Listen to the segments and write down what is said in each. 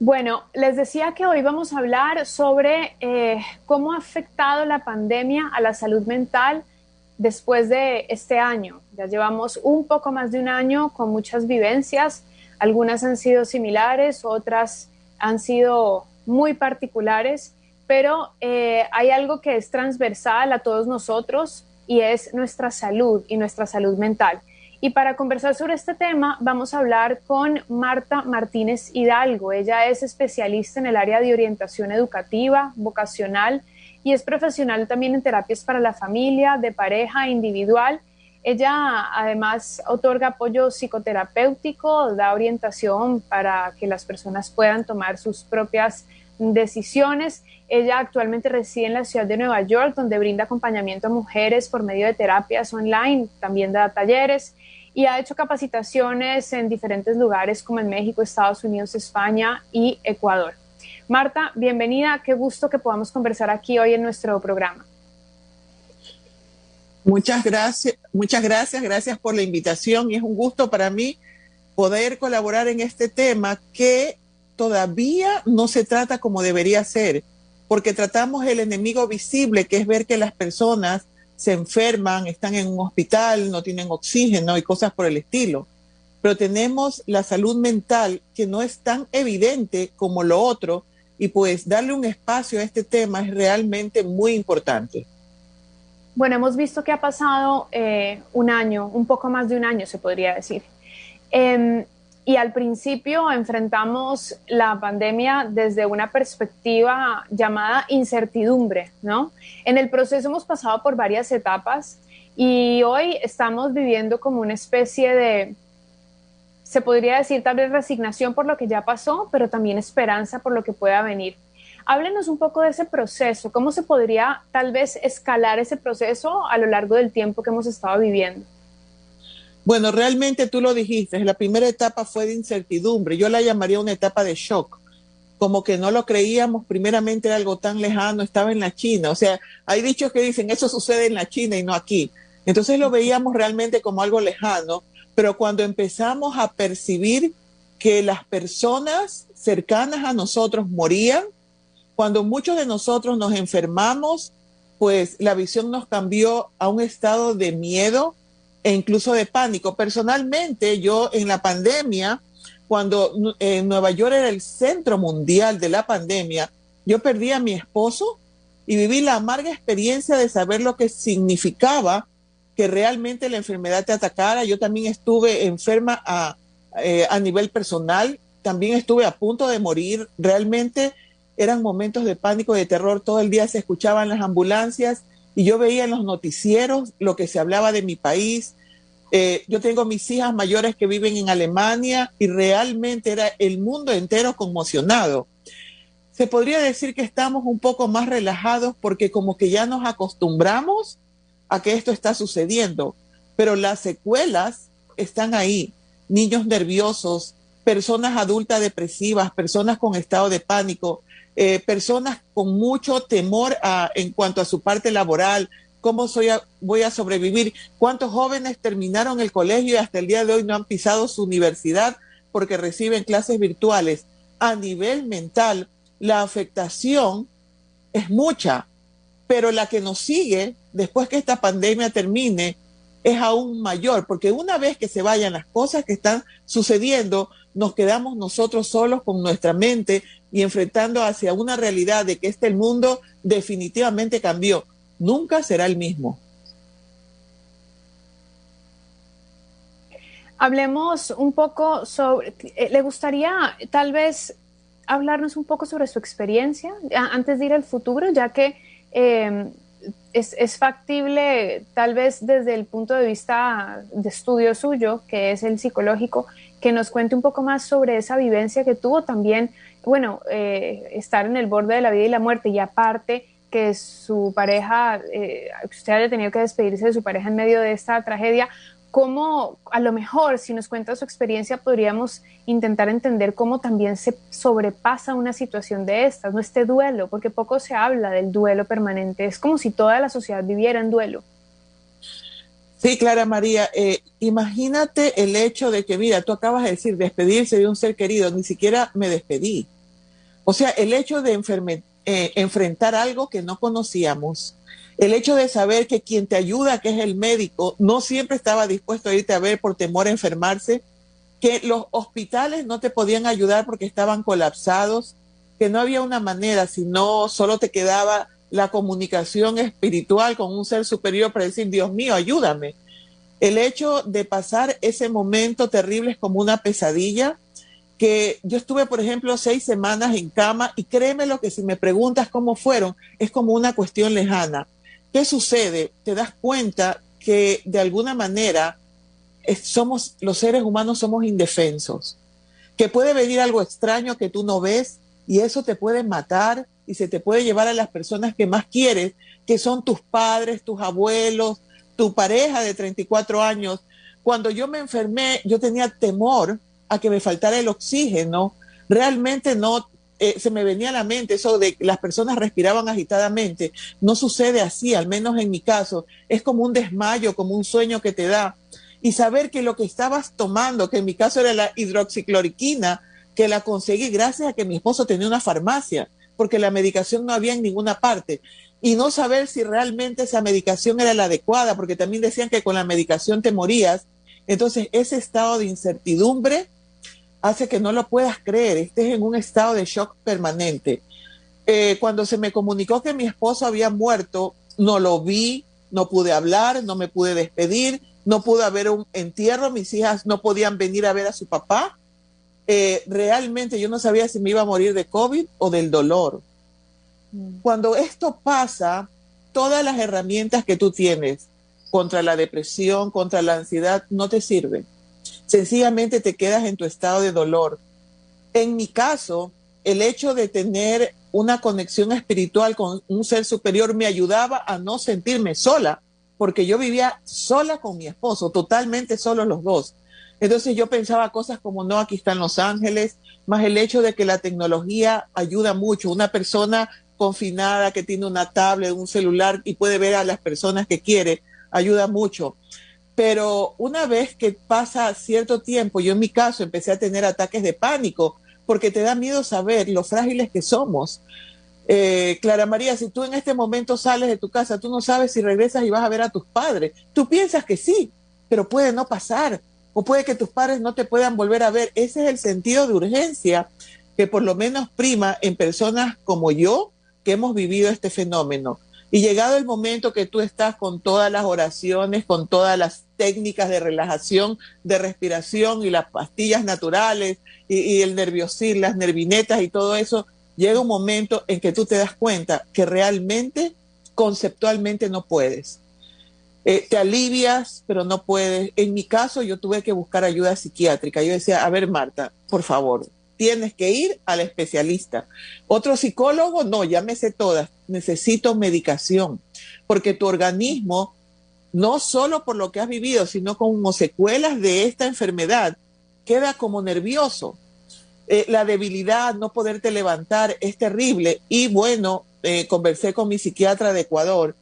Bueno, les decía que hoy vamos a hablar sobre cómo ha afectado la pandemia a la salud mental después de este año. Ya llevamos un poco más de un año con muchas vivencias. Algunas han sido similares, otras han sido muy particulares, pero hay algo que es transversal a todos nosotros y es nuestra salud y nuestra salud mental. Y para conversar sobre este tema vamos a hablar con Marta Martínez Hidalgo. Ella es especialista en el área de orientación educativa, vocacional y es profesional también en terapias para la familia, de pareja, individual. Ella además otorga apoyo psicoterapéutico, da orientación para que las personas puedan tomar sus propias decisiones. Ella actualmente reside en la ciudad de Nueva York, donde brinda acompañamiento a mujeres por medio de terapias online, también da talleres y ha hecho capacitaciones en diferentes lugares como en México, Estados Unidos, España y Ecuador. Marta, bienvenida, qué gusto que podamos conversar aquí hoy en nuestro programa. Gracias por la invitación y es un gusto para mí poder colaborar en este tema que todavía no se trata como debería ser, porque tratamos el enemigo visible, que es ver que las personas se enferman, están en un hospital, no tienen oxígeno y cosas por el estilo. Pero tenemos la salud mental que no es tan evidente como lo otro y pues darle un espacio a este tema es realmente muy importante. Bueno, hemos visto que ha pasado un año, un poco más de un año se podría decir. Y al principio enfrentamos la pandemia desde una perspectiva llamada incertidumbre, ¿no? En el proceso hemos pasado por varias etapas y hoy estamos viviendo como una especie de, se podría decir tal vez resignación por lo que ya pasó, pero también esperanza por lo que pueda venir. Háblenos un poco de ese proceso, cómo se podría tal vez escalar ese proceso a lo largo del tiempo que hemos estado viviendo. Bueno, realmente tú lo dijiste, la primera etapa fue de incertidumbre, yo la llamaría una etapa de shock, como que no lo creíamos, primeramente era algo tan lejano, estaba en la China, o sea, hay dichos que dicen eso sucede en la China y no aquí, entonces lo veíamos realmente como algo lejano, pero cuando empezamos a percibir que las personas cercanas a nosotros morían, cuando muchos de nosotros nos enfermamos, pues la visión nos cambió a un estado de miedo e incluso de pánico. Personalmente, yo en la pandemia, cuando en Nueva York era el centro mundial de la pandemia, yo perdí a mi esposo y viví la amarga experiencia de saber lo que significaba que realmente la enfermedad te atacara. Yo también estuve enferma a nivel personal, también estuve a punto de morir. Realmente eran momentos de pánico y de terror. Todo el día se escuchaban las ambulancias y yo veía en los noticieros lo que se hablaba de mi país. Yo tengo mis hijas mayores que viven en Alemania y realmente era el mundo entero conmocionado. Se podría decir que estamos un poco más relajados porque como que ya nos acostumbramos a que esto está sucediendo, pero las secuelas están ahí. Niños nerviosos, personas adultas depresivas, personas con estado de pánico, personas con mucho temor en cuanto a su parte laboral, cómo voy a sobrevivir, cuántos jóvenes terminaron el colegio y hasta el día de hoy no han pisado su universidad porque reciben clases virtuales. A nivel mental, la afectación es mucha, pero la que nos sigue después que esta pandemia termine es aún mayor, porque una vez que se vayan las cosas que están sucediendo, nos quedamos nosotros solos con nuestra mente y enfrentando hacia una realidad de que el mundo definitivamente cambió. Nunca será el mismo. Hablemos un poco sobre, ¿le gustaría tal vez hablarnos un poco sobre su experiencia antes de ir al futuro, ya que es factible, tal vez desde el punto de vista de estudio suyo, que es el psicológico, que nos cuente un poco más sobre esa vivencia que tuvo también, bueno, estar en el borde de la vida y la muerte, y aparte que su pareja, usted haya tenido que despedirse de su pareja en medio de esta tragedia. Cómo, a lo mejor, si nos cuenta su experiencia, podríamos intentar entender cómo también se sobrepasa una situación de estas, no este duelo, porque poco se habla del duelo permanente, es como si toda la sociedad viviera en duelo. Sí, Clara María, imagínate el hecho de que, mira, tú acabas de decir despedirse de un ser querido, ni siquiera me despedí. O sea, el hecho de enfrentar algo que no conocíamos, el hecho de saber que quien te ayuda, que es el médico, no siempre estaba dispuesto a irte a ver por temor a enfermarse, que los hospitales no te podían ayudar porque estaban colapsados, que no había una manera, sino solo te quedaba la comunicación espiritual con un ser superior para decir, Dios mío, ayúdame. El hecho de pasar ese momento terrible es como una pesadilla, que yo estuve, por ejemplo, 6 semanas en cama y créeme lo que si me preguntas cómo fueron, es como una cuestión lejana. ¿Qué sucede? Te das cuenta que de alguna manera somos, los seres humanos somos indefensos, que puede venir algo extraño que tú no ves y eso te puede matar y se te puede llevar a las personas que más quieres, que son tus padres, tus abuelos, tu pareja de 34 años. Cuando yo me enfermé, yo tenía temor a que me faltara el oxígeno. Realmente no, se me venía a la mente eso de que las personas respiraban agitadamente. No sucede así, al menos en mi caso. Es como un desmayo, como un sueño que te da. Y saber que lo que estabas tomando, que en mi caso era la hidroxicloroquina, que la conseguí gracias a que mi esposo tenía una farmacia, porque la medicación no había en ninguna parte. Y no saber si realmente esa medicación era la adecuada, porque también decían que con la medicación te morías. Entonces, ese estado de incertidumbre hace que no lo puedas creer, estés en un estado de shock permanente. Cuando se me comunicó que mi esposo había muerto, no lo vi, no pude hablar, no me pude despedir, no pude haber un entierro, mis hijas no podían venir a ver a su papá. Realmente yo no sabía si me iba a morir de COVID o del dolor. Cuando esto pasa, todas las herramientas que tú tienes contra la depresión, contra la ansiedad, no te sirven. Sencillamente te quedas en tu estado de dolor. En mi caso, el hecho de tener una conexión espiritual con un ser superior me ayudaba a no sentirme sola, porque yo vivía sola con mi esposo, totalmente solos los dos. Entonces yo pensaba cosas como, no, aquí están los ángeles, más el hecho de que la tecnología ayuda mucho. Una persona confinada que tiene una tablet, un celular y puede ver a las personas que quiere, ayuda mucho. Pero una vez que pasa cierto tiempo, yo en mi caso empecé a tener ataques de pánico, porque te da miedo saber lo frágiles que somos. Clara María, si tú en este momento sales de tu casa, tú no sabes si regresas y vas a ver a tus padres. Tú piensas que sí, pero puede no pasar, o puede que tus padres no te puedan volver a ver. Ese es el sentido de urgencia que por lo menos prima en personas como yo, que hemos vivido este fenómeno. Y llegado el momento que tú estás con todas las oraciones, con todas las técnicas de relajación, de respiración y las pastillas naturales y el nerviosil, las nervinetas y todo eso, llega un momento en que tú te das cuenta que realmente, conceptualmente no puedes. Te alivias, pero no puedes. En mi caso, yo tuve que buscar ayuda psiquiátrica. Yo decía, a ver, Marta, por favor, tienes que ir al especialista. Otro psicólogo, no, ya me sé todas. Necesito medicación, porque tu organismo, no solo por lo que has vivido, sino como secuelas de esta enfermedad, queda como nervioso. La debilidad, no poderte levantar, es terrible. Y bueno, conversé con mi psiquiatra de Ecuador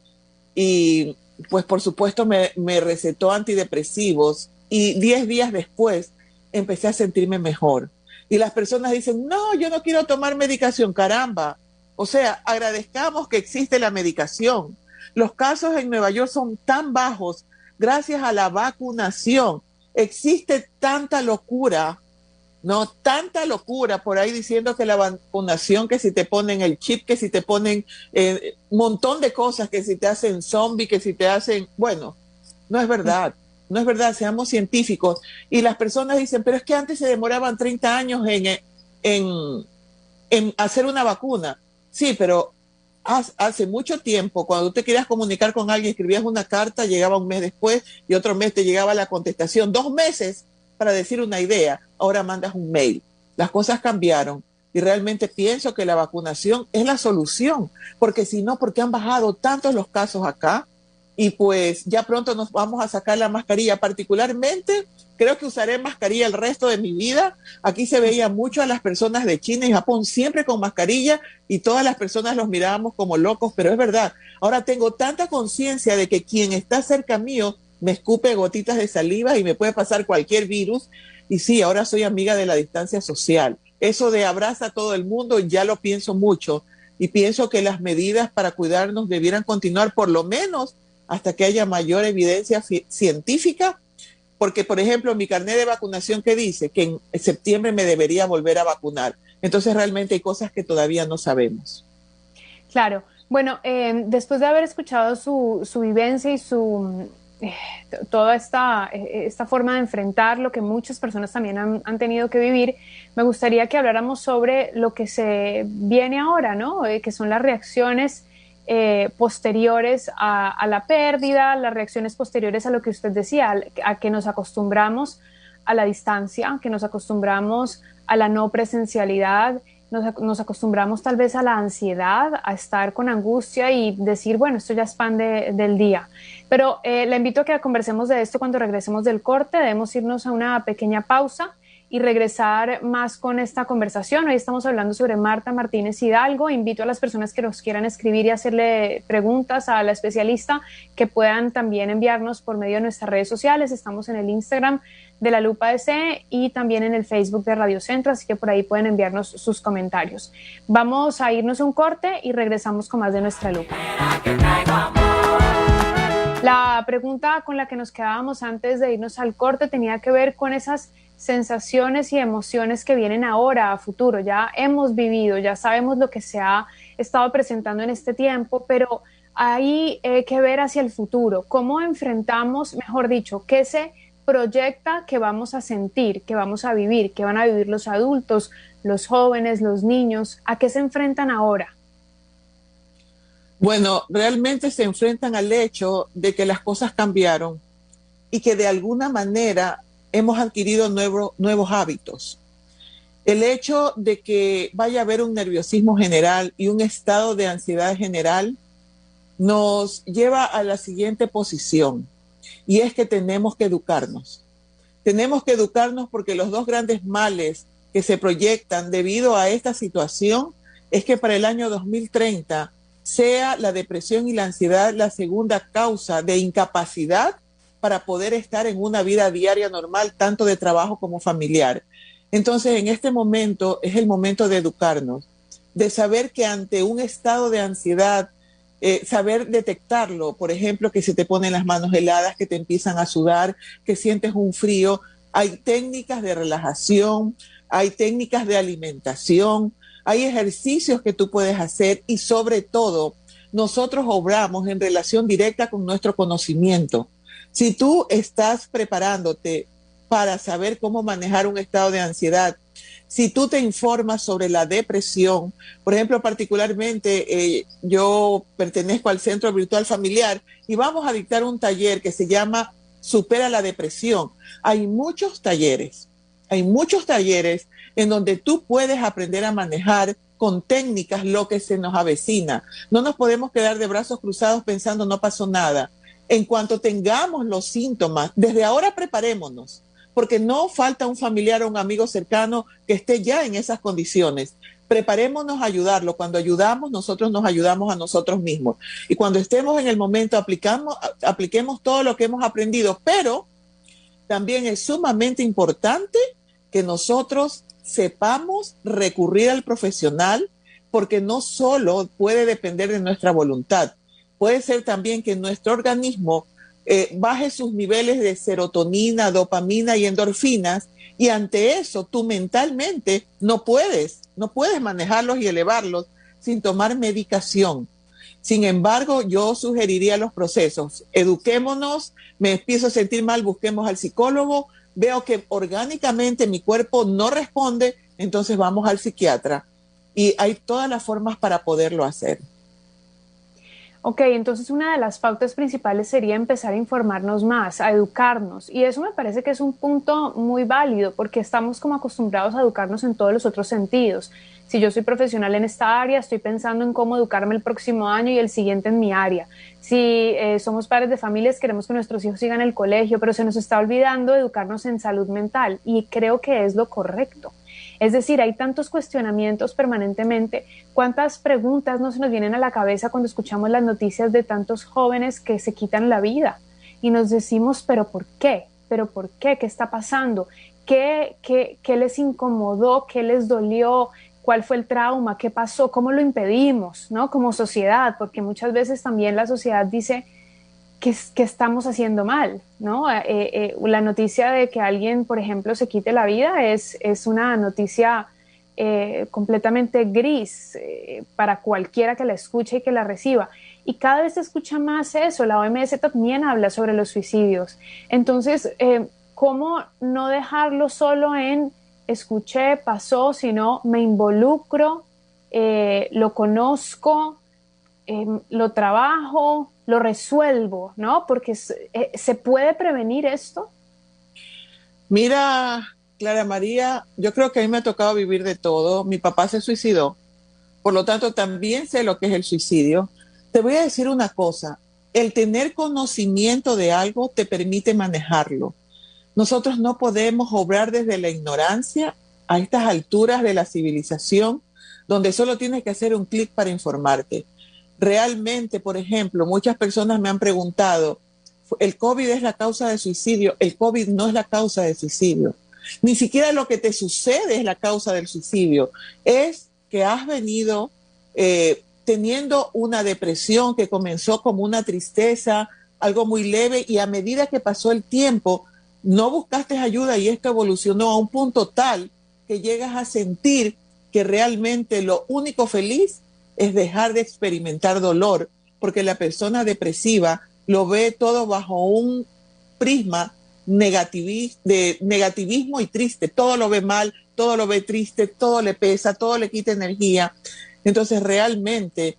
y pues por supuesto me recetó antidepresivos y 10 días después empecé a sentirme mejor. Y las personas dicen, no, yo no quiero tomar medicación, caramba. O sea, agradezcamos que existe la medicación. Los casos en Nueva York son tan bajos gracias a la vacunación. Existe tanta locura, no, tanta locura por ahí diciendo que la vacunación, que si te ponen el chip, que si te ponen un montón de cosas, que si te hacen zombie, que si te hacen, bueno, no es verdad, no es verdad, seamos científicos. Y las personas dicen, pero es que antes se demoraban 30 años en hacer una vacuna. Sí, pero hace mucho tiempo, cuando tú te querías comunicar con alguien, escribías una carta, llegaba un mes después y otro mes te llegaba la contestación. 2 meses para decir una idea, ahora mandas un mail. Las cosas cambiaron y realmente pienso que la vacunación es la solución, porque si no, ¿por qué han bajado tantos los casos acá? Y pues ya pronto nos vamos a sacar la mascarilla. Particularmente, creo que usaré mascarilla el resto de mi vida. Aquí se veía mucho a las personas de China y Japón siempre con mascarilla y todas las personas los mirábamos como locos, pero es verdad. Ahora tengo tanta conciencia de que quien está cerca mío me escupe gotitas de saliva y me puede pasar cualquier virus. Y sí, ahora soy amiga de la distancia social. Eso de abraza a todo el mundo ya lo pienso mucho y pienso que las medidas para cuidarnos debieran continuar por lo menos hasta que haya mayor evidencia científica, porque, por ejemplo, mi carnet de vacunación que dice que en septiembre me debería volver a vacunar. Entonces, realmente hay cosas que todavía no sabemos. Claro. Bueno, después de haber escuchado su vivencia y toda esta forma de enfrentar lo que muchas personas también han tenido que vivir, me gustaría que habláramos sobre lo que se viene ahora, ¿no? Que son las reacciones posteriores a la pérdida, las reacciones posteriores a lo que usted decía, a que nos acostumbramos a la distancia, que nos acostumbramos a la no presencialidad, nos acostumbramos tal vez a la ansiedad, a estar con angustia y decir, bueno, esto ya es pan del día. Pero la invito a que conversemos de esto cuando regresemos del corte. Debemos irnos a una pequeña pausa y regresar más con esta conversación. Hoy estamos hablando sobre Marta Martínez Hidalgo. Invito a las personas que nos quieran escribir y hacerle preguntas a la especialista que puedan también enviarnos por medio de nuestras redes sociales. Estamos en el Instagram de La Lupa DC y también en el Facebook de Radio Centro, así que por ahí pueden enviarnos sus comentarios. Vamos a irnos a un corte y regresamos con más de Nuestra Lupa. La pregunta con la que nos quedábamos antes de irnos al corte tenía que ver con esas sensaciones y emociones que vienen ahora a futuro. Ya hemos vivido, ya sabemos lo que se ha estado presentando en este tiempo, pero hay que ver hacia el futuro. ¿Cómo enfrentamos, mejor dicho, qué se proyecta que vamos a sentir, que vamos a vivir, que van a vivir los adultos, los jóvenes, los niños? ¿A qué se enfrentan ahora? Bueno, realmente se enfrentan al hecho de que las cosas cambiaron y que de alguna manera hemos adquirido nuevos hábitos. El hecho de que vaya a haber un nerviosismo general y un estado de ansiedad general nos lleva a la siguiente posición, y es que tenemos que educarnos. Tenemos que educarnos porque los dos grandes males que se proyectan debido a esta situación es que para el año 2030 sea la depresión y la ansiedad la segunda causa de incapacidad para poder estar en una vida diaria normal, tanto de trabajo como familiar. Entonces, en este momento es el momento de educarnos, de saber que ante un estado de ansiedad, saber detectarlo, por ejemplo, que se te ponen las manos heladas, que te empiezan a sudar, que sientes un frío. Hay técnicas de relajación, hay técnicas de alimentación, hay ejercicios que tú puedes hacer y sobre todo nosotros obramos en relación directa con nuestro conocimiento. Si tú estás preparándote para saber cómo manejar un estado de ansiedad, si tú te informas sobre la depresión, por ejemplo, particularmente yo pertenezco al Centro Virtual Familiar y vamos a dictar un taller que se llama Supera la Depresión. Hay muchos talleres en donde tú puedes aprender a manejar con técnicas lo que se nos avecina. No nos podemos quedar de brazos cruzados pensando no pasó nada. En cuanto tengamos los síntomas, desde ahora preparémonos, porque no falta un familiar o un amigo cercano que esté ya en esas condiciones. Preparémonos a ayudarlo. Cuando ayudamos, nosotros nos ayudamos a nosotros mismos. Y cuando estemos en el momento, apliquemos todo lo que hemos aprendido. Pero también es sumamente importante que nosotros sepamos recurrir al profesional, porque no solo puede depender de nuestra voluntad. Puede ser también que nuestro organismo baje sus niveles de serotonina, dopamina y endorfinas, y ante eso tú mentalmente no puedes manejarlos y elevarlos sin tomar medicación. Sin embargo, yo sugeriría los procesos. Eduquémonos, me empiezo a sentir mal, busquemos al psicólogo, veo que orgánicamente mi cuerpo no responde, entonces vamos al psiquiatra. Y hay todas las formas para poderlo hacer. Ok, entonces una de las pautas principales sería empezar a informarnos más, a educarnos, y eso me parece que es un punto muy válido porque estamos como acostumbrados a educarnos en todos los otros sentidos. Si yo soy profesional en esta área, estoy pensando en cómo educarme el próximo año y el siguiente en mi área. Si somos padres de familias, queremos que nuestros hijos sigan el colegio, pero se nos está olvidando educarnos en salud mental, y creo que es lo correcto. Es decir, hay tantos cuestionamientos permanentemente. ¿Cuántas preguntas no se nos vienen a la cabeza cuando escuchamos las noticias de tantos jóvenes que se quitan la vida? y nos decimos, ¿pero por qué? ¿Pero por qué? ¿Qué está pasando? ¿Qué les incomodó? ¿Qué les dolió? ¿Cuál fue el trauma? ¿Qué pasó? ¿Cómo lo impedimos? ¿No? Como sociedad, porque muchas veces también la sociedad dice que estamos haciendo mal, ¿no? La noticia de que alguien, por ejemplo, se quite la vida es una noticia completamente gris para cualquiera que la escuche y que la reciba. Y cada vez se escucha más eso. La OMS también habla sobre los suicidios. Entonces, ¿cómo no dejarlo solo en escuché, pasó, sino me involucro, lo conozco, lo trabajo, lo resuelvo, ¿no? Porque se puede prevenir esto. Mira, Clara María, yo creo que a mí me ha tocado vivir de todo. Mi papá se suicidó, por lo tanto también sé lo que es el suicidio. Te voy a decir una cosa, el tener conocimiento de algo te permite manejarlo. Nosotros no podemos obrar desde la ignorancia a estas alturas de la civilización, donde solo tienes que hacer un clic para informarte. Realmente, por ejemplo, muchas personas me han preguntado, ¿el COVID es la causa de suicidio? El COVID no es la causa de suicidio. Ni siquiera lo que te sucede es la causa del suicidio. Es que has venido teniendo una depresión que comenzó como una tristeza, algo muy leve, y a medida que pasó el tiempo, no buscaste ayuda y esto evolucionó a un punto tal que llegas a sentir que realmente lo único feliz es dejar de experimentar dolor, porque la persona depresiva lo ve todo bajo un prisma de negativismo y triste, todo lo ve mal, todo lo ve triste, todo le pesa, todo le quita energía. Entonces realmente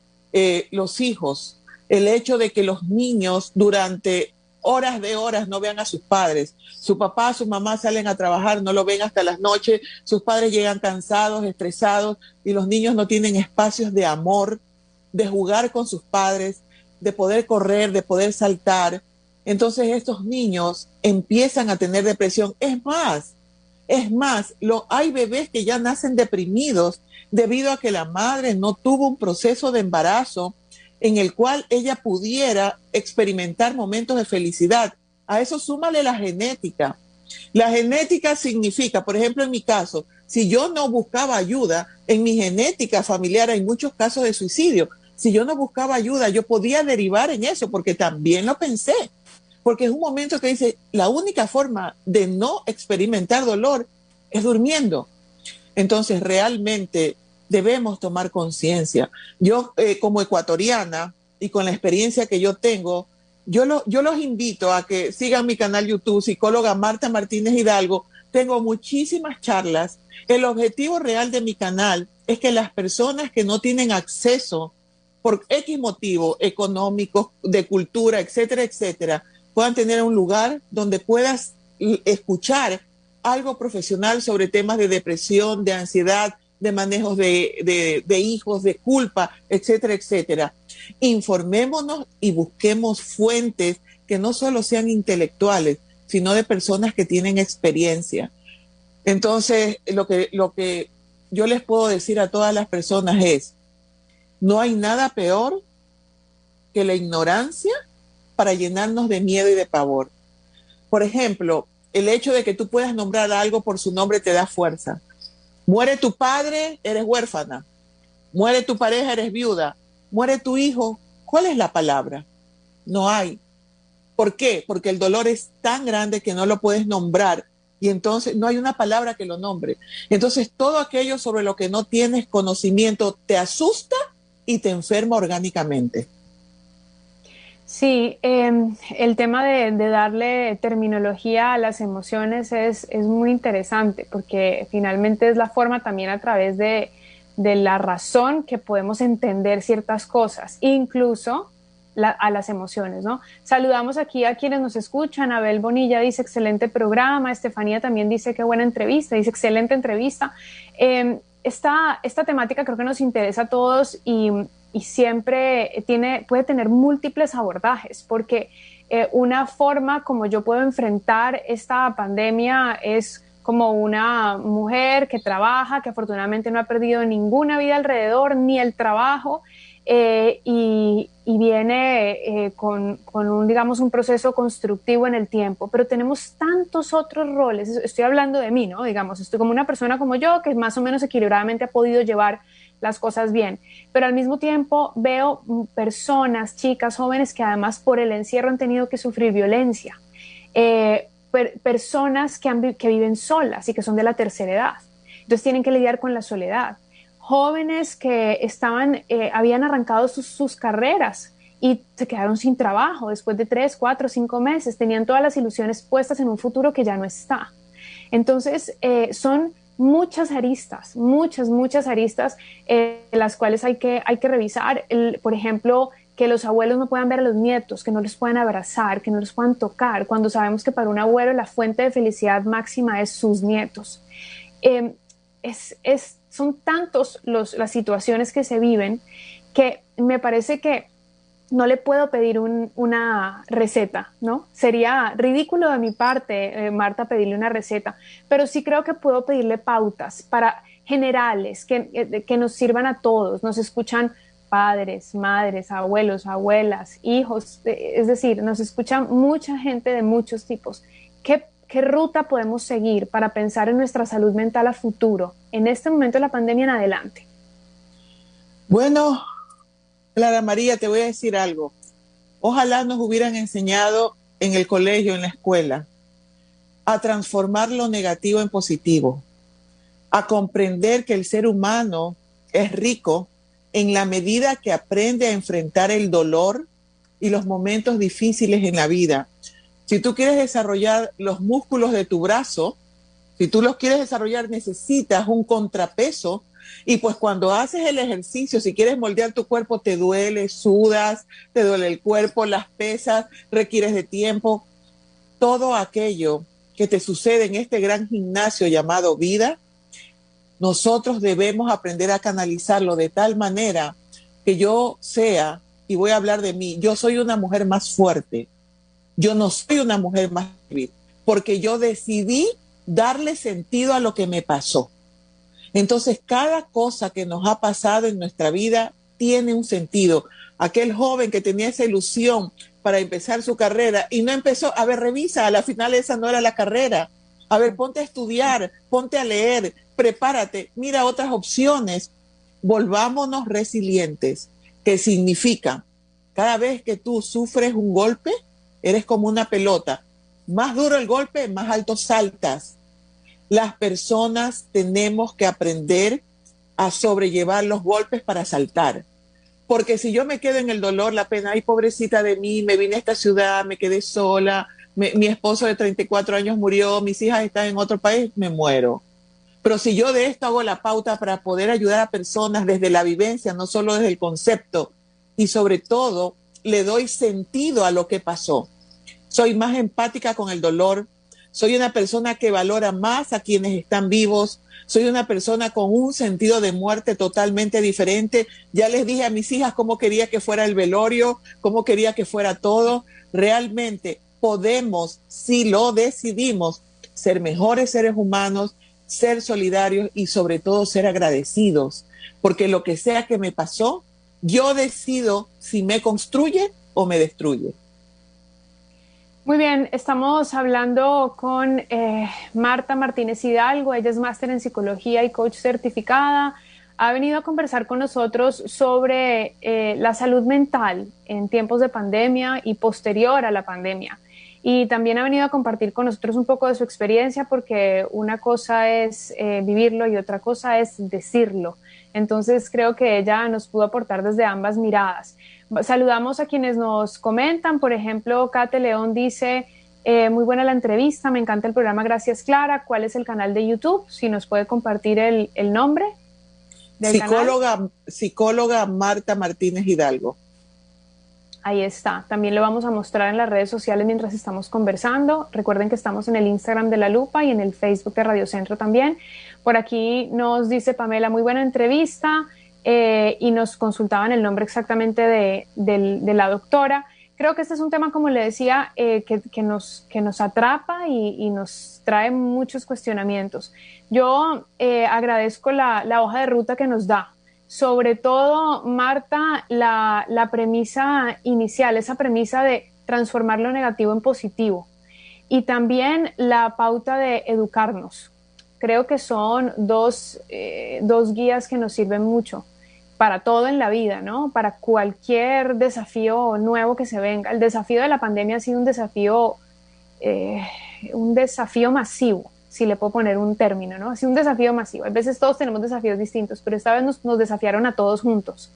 los hijos, el hecho de que los niños durante horas de horas no vean a sus padres, su papá, su mamá salen a trabajar, no lo ven hasta las noches, sus padres llegan cansados, estresados, y los niños no tienen espacios de amor, de jugar con sus padres, de poder correr, de poder saltar. Entonces estos niños empiezan a tener depresión. Hay bebés que ya nacen deprimidos debido a que la madre no tuvo un proceso de embarazo en el cual ella pudiera experimentar momentos de felicidad. A eso súmale la genética. La genética significa, por ejemplo, en mi caso, si yo no buscaba ayuda, en mi genética familiar hay muchos casos de suicidio. Si yo no buscaba ayuda, yo podía derivar en eso, porque también lo pensé. Porque es un momento que dice, la única forma de no experimentar dolor es durmiendo. Entonces, realmente debemos tomar conciencia. Yo, como ecuatoriana y con la experiencia que yo tengo, yo los invito a que sigan mi canal YouTube, psicóloga Marta Martínez Hidalgo. Tengo muchísimas charlas. El objetivo real de mi canal es que las personas que no tienen acceso por X motivo económico, de cultura, etcétera, etcétera, puedan tener un lugar donde puedas escuchar algo profesional sobre temas de depresión, de ansiedad, de manejos de hijos, de culpa, etcétera, etcétera. Informémonos y busquemos fuentes que no solo sean intelectuales, sino de personas que tienen experiencia. Entonces, lo que yo les puedo decir a todas las personas es, no hay nada peor que la ignorancia para llenarnos de miedo y de pavor. Por ejemplo, el hecho de que tú puedas nombrar algo por su nombre te da fuerza. Muere tu padre, eres huérfana. Muere tu pareja, eres viuda. Muere tu hijo, ¿cuál es la palabra? No hay. ¿Por qué? Porque el dolor es tan grande que no lo puedes nombrar y entonces no hay una palabra que lo nombre. Entonces todo aquello sobre lo que no tienes conocimiento te asusta y te enferma orgánicamente. Sí, el tema de darle terminología a las emociones es muy interesante porque finalmente es la forma también a través de la razón que podemos entender ciertas cosas, incluso a las emociones, ¿no? Saludamos aquí a quienes nos escuchan. Abel Bonilla dice excelente programa, Estefanía también dice qué buena entrevista, dice excelente entrevista. Esta temática creo que nos interesa a todos y siempre puede tener múltiples abordajes, porque una forma como yo puedo enfrentar esta pandemia es como una mujer que trabaja, que afortunadamente no ha perdido ninguna vida alrededor, ni el trabajo, y viene con un, digamos, un proceso constructivo en el tiempo, pero tenemos tantos otros roles. Estoy hablando de mí, ¿no? Digamos, estoy como una persona como yo que más o menos equilibradamente ha podido llevar las cosas bien, pero al mismo tiempo veo personas, chicas, jóvenes que además por el encierro han tenido que sufrir violencia, personas que viven solas y que son de la tercera edad, entonces tienen que lidiar con la soledad, jóvenes que habían arrancado sus carreras y se quedaron sin trabajo después de 3, 4, 5 meses, tenían todas las ilusiones puestas en un futuro que ya no está. Entonces, son muchas aristas, muchas aristas, las cuales hay que revisar. Por ejemplo, que los abuelos no puedan ver a los nietos, que no los puedan abrazar, que no los puedan tocar, cuando sabemos que para un abuelo la fuente de felicidad máxima es sus nietos. Son tantos las situaciones que se viven que me parece que no le puedo pedir una receta, ¿no? Sería ridículo de mi parte, Marta, pedirle una receta, pero sí creo que puedo pedirle pautas para generales que nos sirvan a todos. Nos escuchan padres, madres, abuelos, abuelas, hijos, es decir, nos escuchan mucha gente de muchos tipos. ¿Qué ruta podemos seguir para pensar en nuestra salud mental a futuro, en este momento de la pandemia en adelante? Bueno, Clara María, te voy a decir algo. Ojalá nos hubieran enseñado en el colegio, en la escuela, a transformar lo negativo en positivo, a comprender que el ser humano es rico en la medida que aprende a enfrentar el dolor y los momentos difíciles en la vida. Si tú quieres desarrollar los músculos de tu brazo, si tú los quieres desarrollar, necesitas un contrapeso. Y pues cuando haces el ejercicio, si quieres moldear tu cuerpo, te duele, sudas, te duele el cuerpo, las pesas, requieres de tiempo. Todo aquello que te sucede en este gran gimnasio llamado vida, nosotros debemos aprender a canalizarlo de tal manera que yo sea, y voy a hablar de mí, yo soy una mujer más fuerte. Yo no soy una mujer más débil, porque yo decidí darle sentido a lo que me pasó. Entonces, cada cosa que nos ha pasado en nuestra vida tiene un sentido. Aquel joven que tenía esa ilusión para empezar su carrera y no empezó, a ver, revisa, a la final esa no era la carrera. A ver, ponte a estudiar, ponte a leer, prepárate, mira otras opciones. Volvámonos resilientes, que significa, cada vez que tú sufres un golpe, eres como una pelota. Más duro el golpe, más alto saltas. Las personas tenemos que aprender a sobrellevar los golpes para saltar. Porque si yo me quedo en el dolor, la pena, ay, pobrecita de mí, me vine a esta ciudad, me quedé sola, mi esposo de 34 años murió, mis hijas están en otro país, me muero. Pero si yo de esto hago la pauta para poder ayudar a personas desde la vivencia, no solo desde el concepto, y sobre todo le doy sentido a lo que pasó. Soy más empática con el dolor, soy una persona que valora más a quienes están vivos, soy una persona con un sentido de muerte totalmente diferente. Ya les dije a mis hijas cómo quería que fuera el velorio, cómo quería que fuera todo. Realmente podemos, si lo decidimos, ser mejores seres humanos, ser solidarios y sobre todo ser agradecidos, porque lo que sea que me pasó, yo decido si me construye o me destruye. Muy bien, estamos hablando con Marta Martínez Hidalgo. Ella es máster en psicología y coach certificada. Ha venido a conversar con nosotros sobre la salud mental en tiempos de pandemia y posterior a la pandemia. Y también ha venido a compartir con nosotros un poco de su experiencia, porque una cosa es vivirlo y otra cosa es decirlo. Entonces creo que ella nos pudo aportar desde ambas miradas. Saludamos a quienes nos comentan. Por ejemplo, Kate León dice, muy buena la entrevista, me encanta el programa, gracias Clara. ¿Cuál es el canal de YouTube? Si nos puede compartir el nombre del canal. Psicóloga Marta Martínez Hidalgo. Ahí está. También lo vamos a mostrar en las redes sociales mientras estamos conversando. Recuerden que estamos en el Instagram de La Lupa y en el Facebook de Radio Centro también. Por aquí nos dice Pamela, muy buena entrevista, y nos consultaban el nombre exactamente de la doctora. Creo que este es un tema, como le decía, que nos atrapa y nos trae muchos cuestionamientos. Yo agradezco la hoja de ruta que nos da sobre todo, Marta, la premisa inicial, esa premisa de transformar lo negativo en positivo y también la pauta de educarnos. Creo que son dos guías que nos sirven mucho para todo en la vida, ¿no? Para cualquier desafío nuevo que se venga. El desafío de la pandemia ha sido un desafío masivo, si le puedo poner un término, ¿no? Ha sido un desafío masivo. A veces todos tenemos desafíos distintos, pero esta vez nos desafiaron a todos juntos.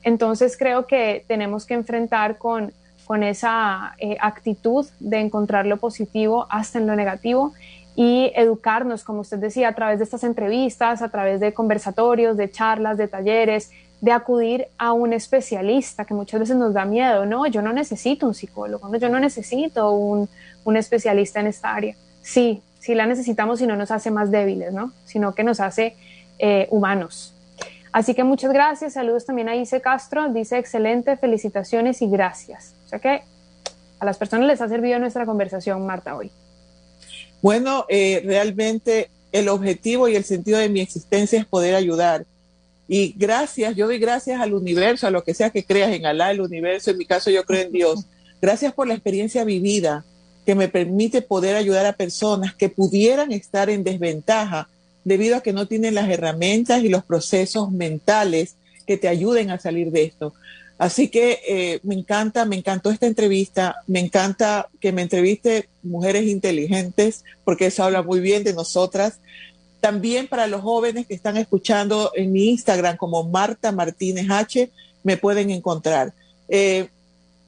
Entonces creo que tenemos que enfrentar con esa actitud de encontrar lo positivo hasta en lo negativo y educarnos, como usted decía, a través de estas entrevistas, a través de conversatorios, de charlas, de talleres, de acudir a un especialista, que muchas veces nos da miedo, no, yo no necesito un psicólogo, no, yo no necesito un especialista en esta área. Sí, sí la necesitamos y no nos hace más débiles, ¿no? Sino que nos hace humanos. Así que muchas gracias, saludos también a Ice Castro, dice excelente, felicitaciones y gracias. O sea que a las personas les ha servido nuestra conversación, Marta, hoy. Bueno, realmente el objetivo y el sentido de mi existencia es poder ayudar. Y gracias, yo doy gracias al universo, a lo que sea que creas, en Alá, el universo, en mi caso yo creo en Dios. Gracias por la experiencia vivida que me permite poder ayudar a personas que pudieran estar en desventaja debido a que no tienen las herramientas y los procesos mentales que te ayuden a salir de esto. Así que me encantó esta entrevista, me encanta que me entreviste mujeres inteligentes, porque eso habla muy bien de nosotras. También para los jóvenes que están escuchando en mi Instagram como Marta Martínez H, me pueden encontrar.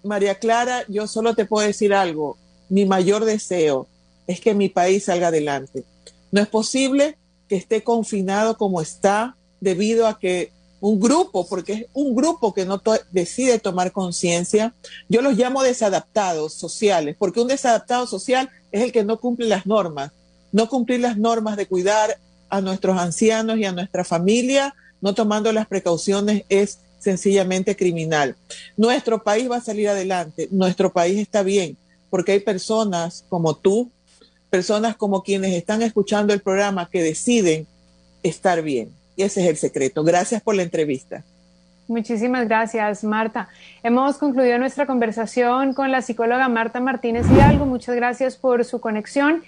María Clara, yo solo te puedo decir algo, mi mayor deseo es que mi país salga adelante. No es posible que esté confinado como está debido a que un grupo, porque es un grupo que no decide tomar conciencia. Yo los llamo desadaptados sociales, porque un desadaptado social es el que no cumple las normas. No cumplir las normas de cuidar a nuestros ancianos y a nuestra familia, no tomando las precauciones, es sencillamente criminal. Nuestro país va a salir adelante, nuestro país está bien, porque hay personas como tú, personas como quienes están escuchando el programa que deciden estar bien. Y ese es el secreto. Gracias por la entrevista. Muchísimas gracias, Marta. Hemos concluido nuestra conversación con la psicóloga Marta Martínez Hidalgo. Muchas gracias por su conexión.